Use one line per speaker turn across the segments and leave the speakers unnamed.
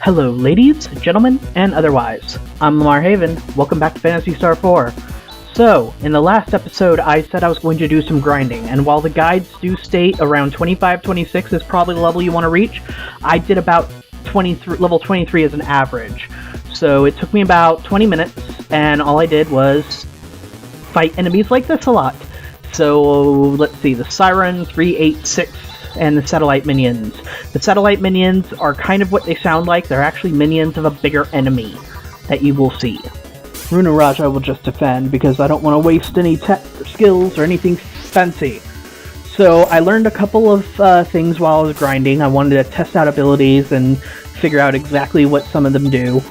Hello, ladies, gentlemen, and otherwise. I'm Lamar Haven. Welcome back to Phantasy Star 4. So, in the last episode, I said I was going to do some grinding, and while the guides do state around 25-26 is probably the level you want to reach, I did about level 23 as an average. So it took me about 20 minutes, and all I did was fight enemies like this a lot. So, let's see, the Siren 386 and the Satellite Minions. The Satellite Minions are kind of what they sound like. They're actually minions of a bigger enemy that you will see. Runa Raja will just defend because I don't want to waste any tech or skills or anything fancy. So I learned a couple of things while I was grinding. I wanted to test out abilities and figure out exactly what some of them do,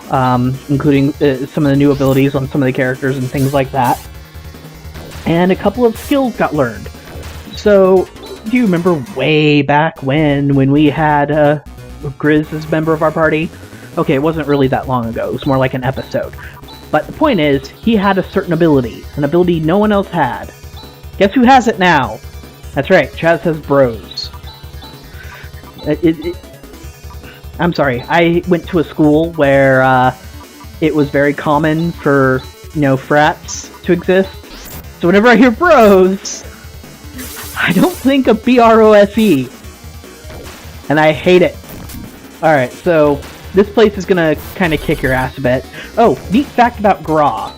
including some of the new abilities on some of the characters and things like that. And a couple of skills got learned. So, do you remember way back when we had Grizz as a member of our party? Okay, it wasn't really that long ago. It was more like an episode. But the point is, he had a certain ability. An ability no one else had. Guess who has it now? That's right, Chaz has bros. I'm sorry, I went to a school where it was very common for, frats to exist. So whenever I hear bros, I don't think of B-R-O-S-E. And I hate it. Alright, so this place is gonna kind of kick your ass a bit. Oh, neat fact about Gra.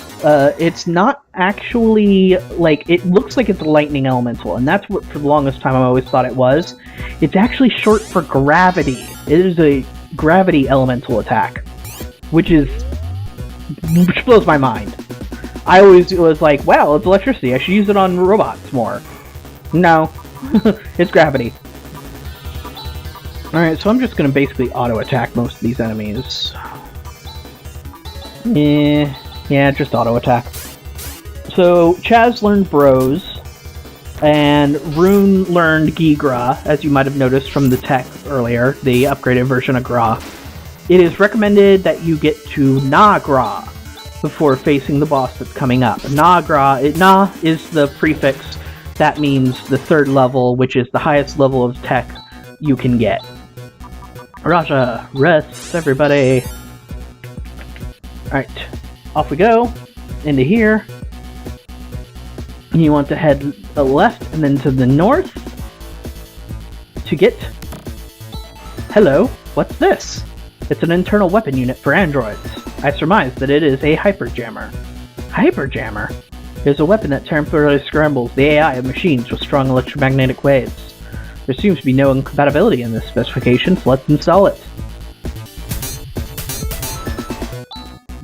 It's not actually, it looks like it's a lightning elemental, and that's what for the longest time I always thought it was. It's actually short for gravity. It is a gravity elemental attack, which blows my mind. I always was like, wow, it's electricity. I should use it on robots more. No, it's gravity. Alright, so I'm just going to basically auto-attack most of these enemies. Yeah, just auto-attack. So, Chaz learned Bros, and Rune learned Gigra, as you might have noticed from the tech earlier, the upgraded version of Gra. It is recommended that you get to Na Gra before facing the boss that's coming up. Na is the prefix that means the third level, which is the highest level of tech you can get. Raja, rest, everybody. Alright, off we go, into here. You want to head left and then to the north to get... Hello, what's this? It's an internal weapon unit for androids. I surmise that it is a hyperjammer. Hyperjammer? It is a weapon that temporarily scrambles the AI of machines with strong electromagnetic waves. There seems to be no incompatibility in this specification, so let's install it.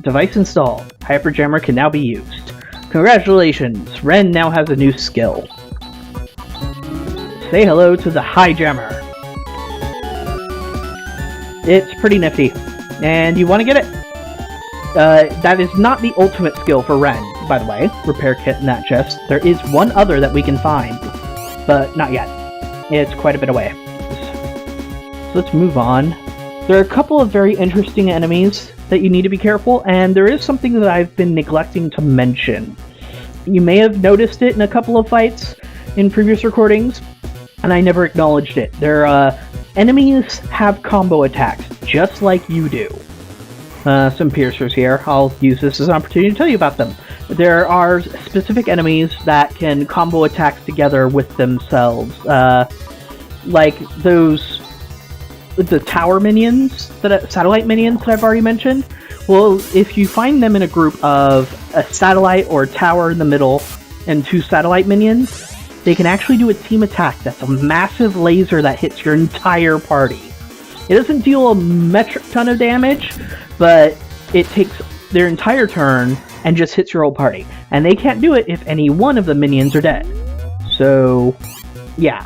Device installed. Hyperjammer can now be used. Congratulations! Ren now has a new skill. Say hello to the Highjammer. It's pretty nifty. And you want to get it? That is not the ultimate skill for Ren, by the way. Repair kit in that chest. There is one other that we can find, but not yet. It's quite a bit away. So let's move on. There are a couple of very interesting enemies that you need to be careful, and there is something that I've been neglecting to mention. You may have noticed it in a couple of fights in previous recordings, and I never acknowledged it. Enemies have combo attacks, just like you do. Some piercers here. I'll use this as an opportunity to tell you about them. There are specific enemies that can combo attacks together with themselves. Like the tower minions, satellite minions that I've already mentioned. Well, if you find them in a group of a satellite or a tower in the middle and two satellite minions, they can actually do a team attack that's a massive laser that hits your entire party. It doesn't deal a metric ton of damage, but it takes their entire turn and just hits your whole party. And they can't do it if any one of the minions are dead. So, yeah.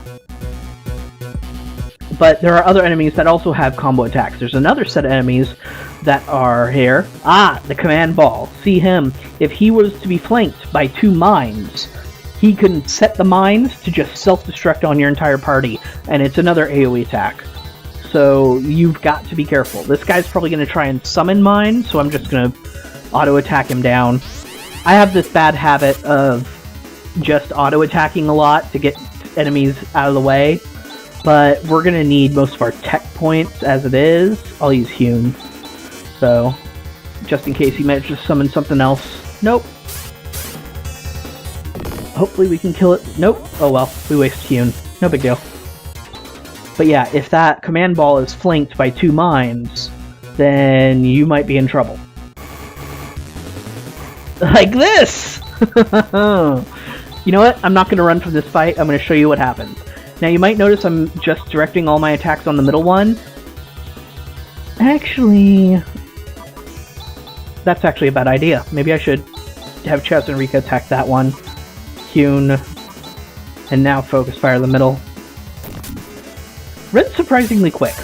But there are other enemies that also have combo attacks. There's another set of enemies that are here. The command ball. See him. If he was to be flanked by two mines, he can set the mines to just self-destruct on your entire party. And it's another AoE attack. So you've got to be careful. This guy's probably going to try and summon mine, so I'm just going to auto-attack him down. I have this bad habit of just auto-attacking a lot to get enemies out of the way, but we're going to need most of our tech points as it is. I'll use Hume. So, just in case he manages to summon something else. Nope. Hopefully we can kill it. Nope. Oh well, we wasted Kuran. No big deal. But yeah, if that command ball is flanked by 2 mines, then you might be in trouble. Like this! You know what? I'm not going to run from this fight. I'm going to show you what happens. Now you might notice I'm just directing all my attacks on the middle one. Actually, that's actually a bad idea. Maybe I should have Chaz and Rika attack that one. Kuran. And now focus fire the middle. Red's surprisingly quick.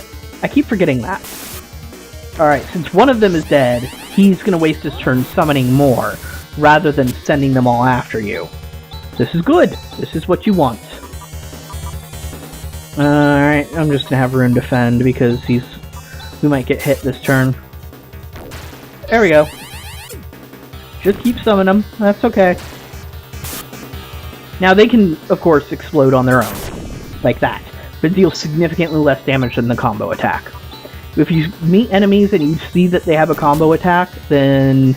I keep forgetting that. Alright, since one of them is dead, he's going to waste his turn summoning more, rather than sending them all after you. This is good. This is what you want. Alright, I'm just going to have Rune defend, because we might get hit this turn. There we go. Just keep summoning them. That's okay. Now they can, of course, explode on their own. Like that. But deal significantly less damage than the combo attack. If you meet enemies and you see that they have a combo attack, then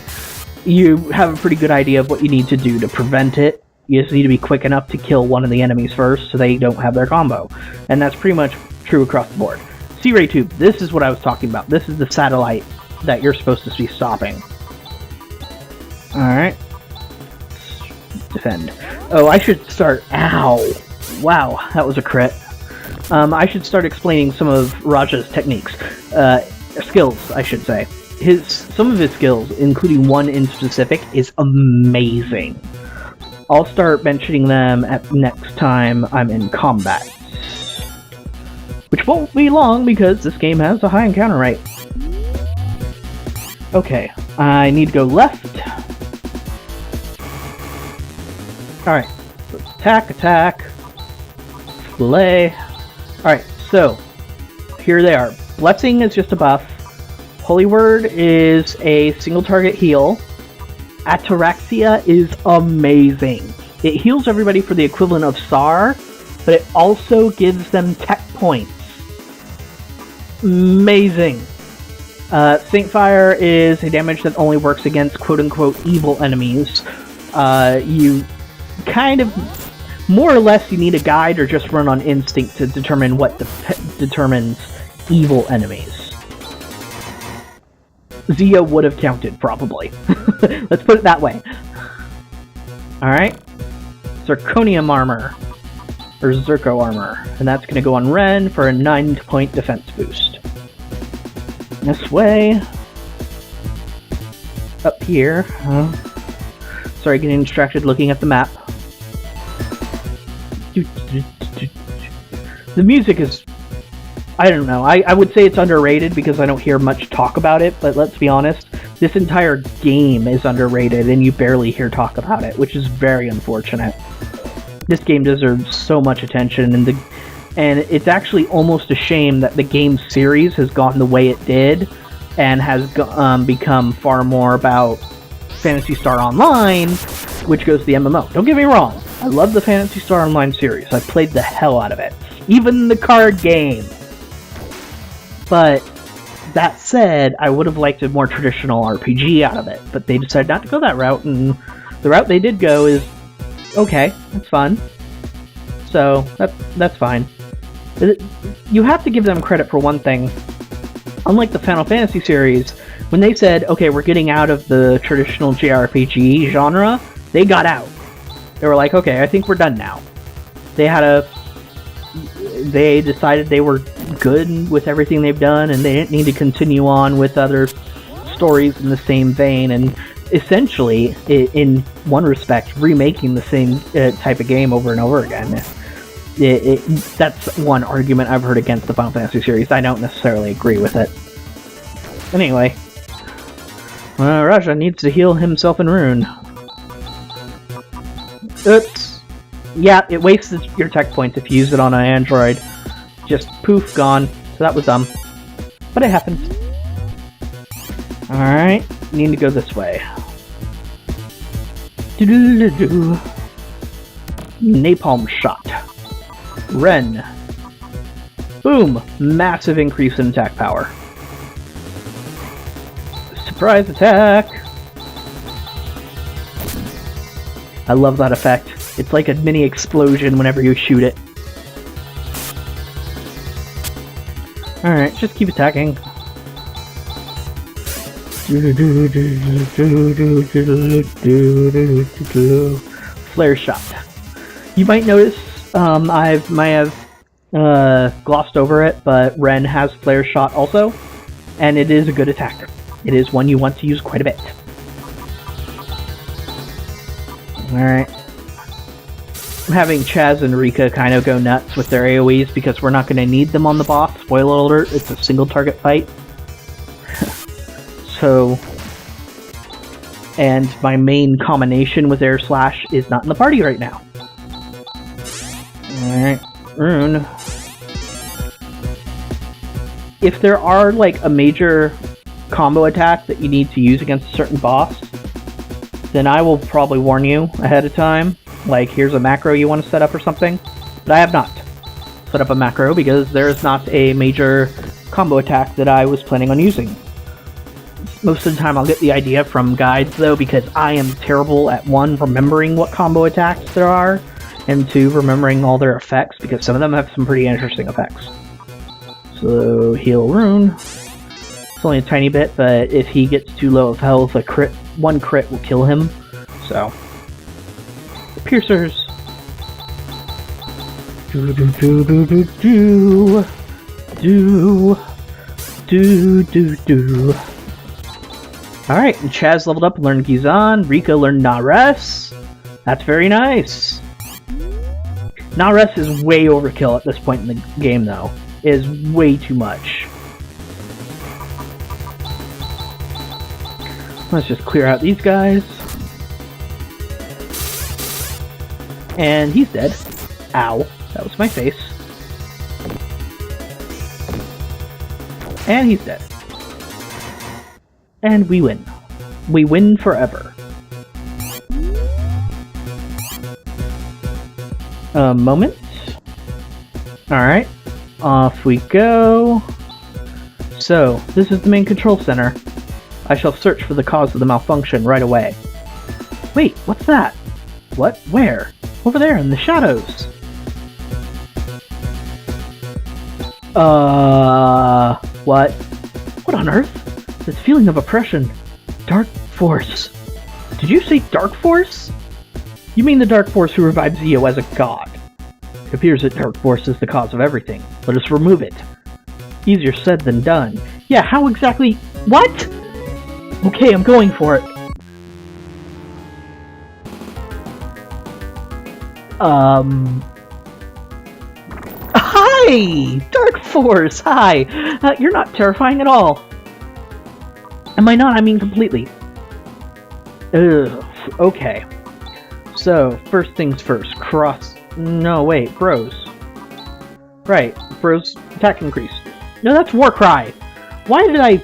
you have a pretty good idea of what you need to do to prevent it. You just need to be quick enough to kill one of the enemies first so they don't have their combo. And that's pretty much true across the board. C-Ray Tube, this is what I was talking about. This is the satellite that you're supposed to be stopping. Alright. Defend. Oh, I should start... Ow! Wow, that was a crit. I should start explaining some of Raja's techniques. Skills, I should say. Some of his skills, including one in specific, is amazing. I'll start mentioning them at next time I'm in combat. Which won't be long, because this game has a high encounter rate. Okay, I need to go left. Alright, attack, fillet. Alright, so, here they are. Blessing is just a buff. Holy Word is a single target heal. Ataraxia is amazing. It heals everybody for the equivalent of SAR, but it also gives them tech points. Amazing. Saint Fire is a damage that only works against quote-unquote evil enemies. You kind of... More or less, you need a guide or just run on instinct to determine what determines evil enemies. Zia would have counted, probably. Let's put it that way. Alright. Zirconium armor. Or Zirco armor. And that's going to go on Ren for a 9-point defense boost. This way. Up here. Sorry, getting distracted looking at the map. The music is... I don't know. I would say it's underrated because I don't hear much talk about it, but let's be honest, this entire game is underrated and you barely hear talk about it, which is very unfortunate. This game deserves so much attention, and it's actually almost a shame that the game series has gone the way it did and has become far more about Phantasy Star Online, which goes to the MMO. Don't get me wrong, I love the Phantasy Star Online series. I played the hell out of it. Even the card game. But that said, I would have liked a more traditional RPG out of it, but they decided not to go that route, and the route they did go is okay, it's fun. So, that's fine. You have to give them credit for one thing. Unlike the Final Fantasy series, when they said, okay, we're getting out of the traditional JRPG genre, they got out. They were like, okay, I think we're done now. They decided they were good with everything they've done, and they didn't need to continue on with other stories in the same vein, and essentially, in one respect, remaking the same type of game over and over again. That's one argument I've heard against the Final Fantasy series. I don't necessarily agree with it. Anyway, Raja needs to heal himself in Rune. Oops. Yeah, it wastes your tech points if you use it on an android. Just poof, gone. So that was dumb. But it happens. Alright, need to go this way. Napalm shot. Ren. Boom! Massive increase in attack power. Surprise attack! I love that effect. It's like a mini explosion whenever you shoot it. Alright, just keep attacking. Flare shot. You might notice I might have glossed over it, but Ren has flare shot also, and it is a good attack. It is one you want to use quite a bit. Alright. I'm having Chaz and Rika kind of go nuts with their AoEs because we're not going to need them on the boss. Spoiler alert, it's a single target fight. So, and my main combination with Air Slash is not in the party right now. Alright, Rune. If there are like a major combo attack that you need to use against a certain boss, then I will probably warn you ahead of time. Like, here's a macro you want to set up or something. But I have not set up a macro because there is not a major combo attack that I was planning on using. Most of the time I'll get the idea from guides though, because I am terrible at one, remembering what combo attacks there are, and two, remembering all their effects, because some of them have some pretty interesting effects. So, heal Rune. It's only a tiny bit, but if he gets too low of health, one crit will kill him. So, piercers. Do do do do do do do do do. Alright, and Chaz leveled up and learned Gizan. Rika learned Nares. That's very nice. Nares is way overkill at this point in the game, though. It is way too much. Let's just clear out these guys. And he's dead. Ow. That was my face. And he's dead. And we win. We win forever. A moment. Alright. Off we go. So, this is the main control center. I shall search for the cause of the malfunction right away. Wait, what's that? What? Where? Over there in the shadows. What? What on earth? This feeling of oppression. Dark Force. Did you say Dark Force? You mean the Dark Force who revived Zio as a god. It appears that Dark Force is the cause of everything. Let us remove it. Easier said than done. Yeah, how exactly? What? Okay, I'm going for it. Hi! Dark Force, hi! You're not terrifying at all. Am I not? I mean completely. Ugh, okay. So, first things first, no, wait, Bros. Right, Bros attack increase. No, that's Warcry! Why did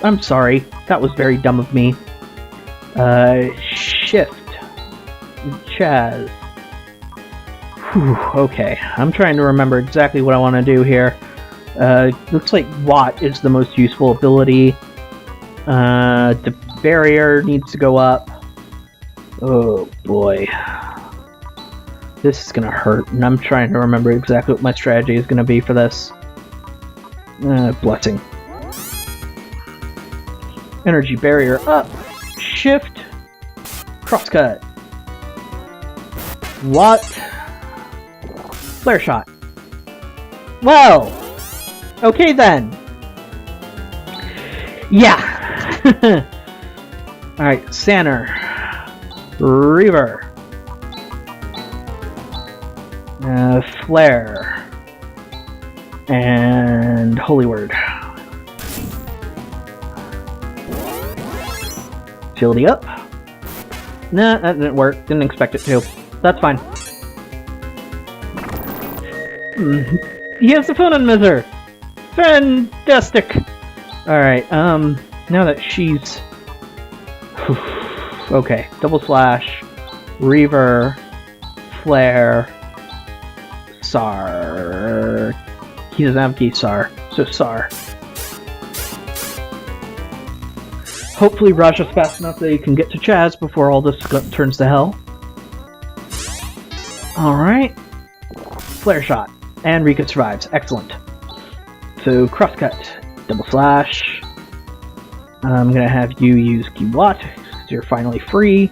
I'm sorry, that was very dumb of me. Shift. Chaz. Whew, okay, I'm trying to remember exactly what I want to do here. Looks like Watt is the most useful ability. The barrier needs to go up. Oh boy. This is gonna hurt, and I'm trying to remember exactly what my strategy is gonna be for this. Blessing. Energy barrier up. Shift. Crosscut. What? Flare shot. Well. Okay then. Yeah. Alright, Sanner. Reaver. Flare. And Holy Word. Agility up. Nah, that didn't work. Didn't expect it to. That's fine. He has the phone on Miser! Fantastic! Alright, now that she's... okay, double slash, Reaver, Flare, Sar... He doesn't have Gisar, so Sar. Hopefully Raja's fast enough that he can get to Chaz before all this turns to hell. Alright. Flare shot. And Rika survives. Excellent. So, crosscut. Double slash. I'm gonna have you use Kiwat, so you're finally free.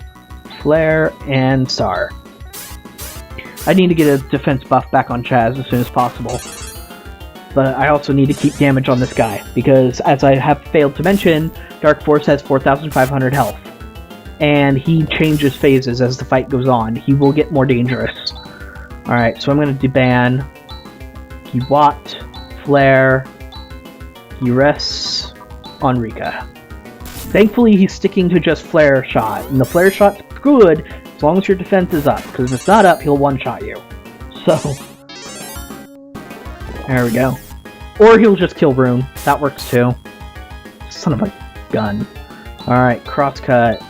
Flare and Star. I need to get a defense buff back on Chaz as soon as possible. But I also need to keep damage on this guy, because as I have failed to mention, Dark Force has 4,500 health. And he changes phases as the fight goes on. He will get more dangerous. Alright, so I'm going to deban Kiwat, Flare, Rests on Rika. Thankfully, he's sticking to just Flare Shot, and the Flare Shot's good as long as your defense is up, because if it's not up, he'll one-shot you. So, there we go. Or he'll just kill Rune. That works too. Son of a gun. Alright, crosscut,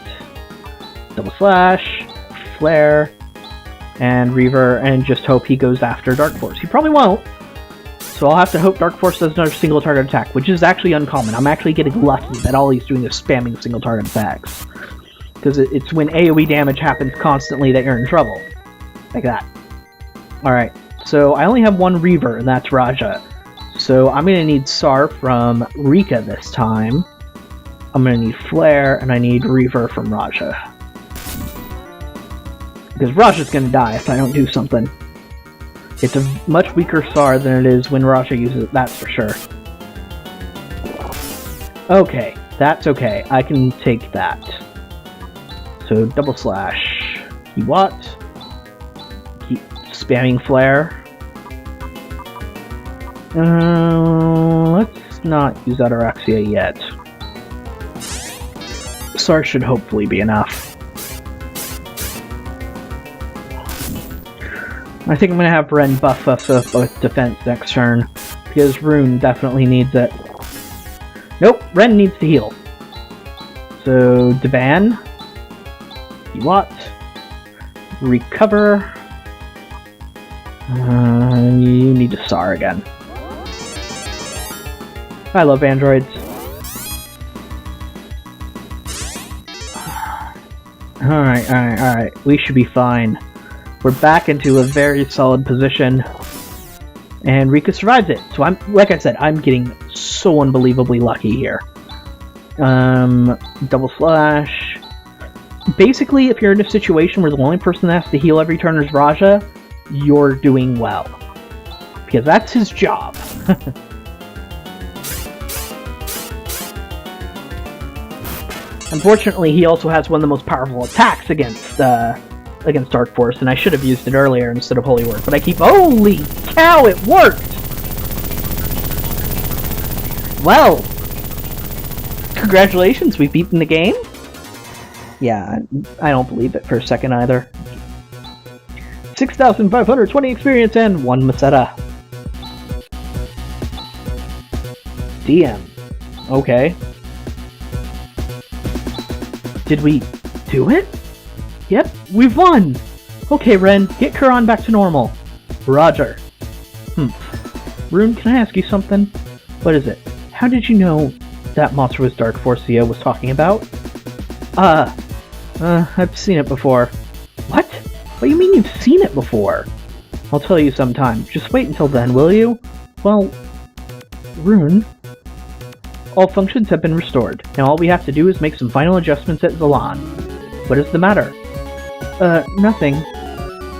double slash, Flare, and Reaver, and just hope he goes after Dark Force. He probably won't. So I'll have to hope Dark Force does another single target attack, which is actually uncommon. I'm actually getting lucky that all he's doing is spamming single target attacks. Because it's when AoE damage happens constantly that you're in trouble. Like that. Alright, so I only have one Reaver, and that's Raja. So I'm going to need Sar from Rika this time. I'm going to need Flare, and I need Reaver from Raja. Because Raja's going to die if I don't do something. It's a much weaker Sar than it is when Raja uses it, that's for sure. Okay, that's okay. I can take that. So, double slash. Kiwat. Keep spamming Flare. Let's not use Ataraxia yet. Sar should hopefully be enough. I think I'm going to have Ren buff us up with defense next turn, because Rune definitely needs it. Nope, Ren needs to heal. So, Deban, Kiwat, recover, you need to Sar again. I love androids. Alright, we should be fine. We're back into a very solid position, and Rika survives it. So like I said, I'm getting so unbelievably lucky here. Double slash. Basically, if you're in a situation where the only person that has to heal every turn is Raja, you're doing well. Because that's his job. Unfortunately, he also has one of the most powerful attacks against Dark Force, and I should have used it earlier instead of Holy Word, but I keep... Holy cow, it worked! Well, congratulations, we've beaten the game? Yeah, I don't believe it for a second either. 6,520 experience and 1 Masetta. DM. Okay. Did we do it? Yep, we've won! Okay, Ren, get Kuran back to normal. Roger. Rune, can I ask you something? What is it? How did you know that monster was Dark Force Theo was talking about? I've seen it before. What? What do you mean you've seen it before? I'll tell you sometime. Just wait until then, will you? Well, Rune, all functions have been restored. Now all we have to do is make some final adjustments at Zalan. What is the matter? Nothing.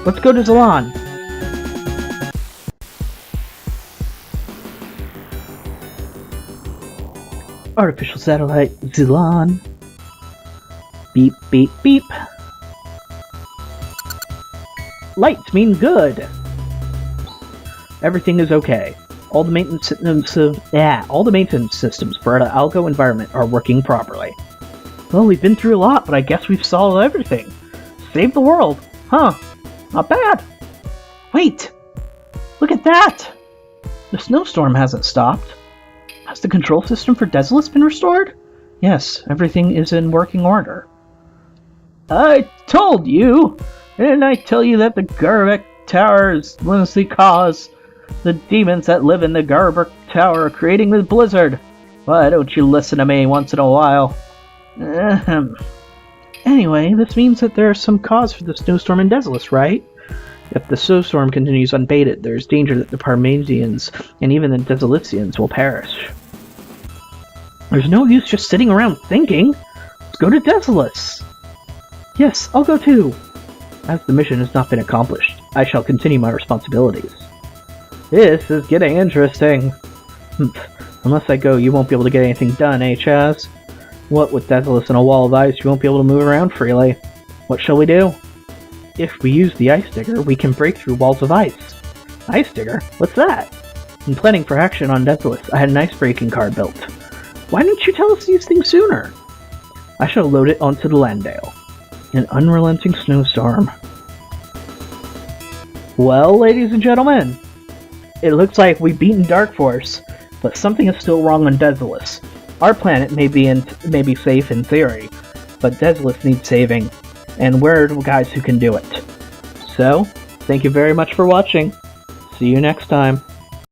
Let's go to Zalan. Artificial satellite, Zalan. Beep, beep, beep. Lights mean good. Everything is okay. All the maintenance systems for the Algo environment are working properly. Well, we've been through a lot, but I guess we've solved everything. Saved the world. Huh. Not bad. Wait! Look at that! The snowstorm hasn't stopped. Has the control system for Desolus been restored? Yes, everything is in working order. I told you! Didn't I tell you that the Garbek Tower is the cause? The demons that live in the Garbek Tower are creating the blizzard. Why don't you listen to me once in a while? Ahem. Anyway, this means that there's some cause for the snowstorm in Desolus, right? If the snowstorm continues unabated, there's danger that the Parmesians and even the Desolicians will perish. There's no use just sitting around thinking. Let's go to Desolus! Yes, I'll go too! As the mission has not been accomplished, I shall continue my responsibilities. This is getting interesting. Unless I go, you won't be able to get anything done, eh, Chaz? What with Desolus and a wall of ice, you won't be able to move around freely. What shall we do? If we use the Ice Digger, we can break through walls of ice. Ice Digger? What's that? In planning for action on Desolus, I had an ice-breaking card built. Why didn't you tell us these things sooner? I shall load it onto the Landale. An unrelenting snowstorm. Well, ladies and gentlemen, it looks like we've beaten Dark Force, but something is still wrong on Desolus. Our planet may be safe in theory, but Desolus needs saving, and we're the guys who can do it. So, thank you very much for watching. See you next time.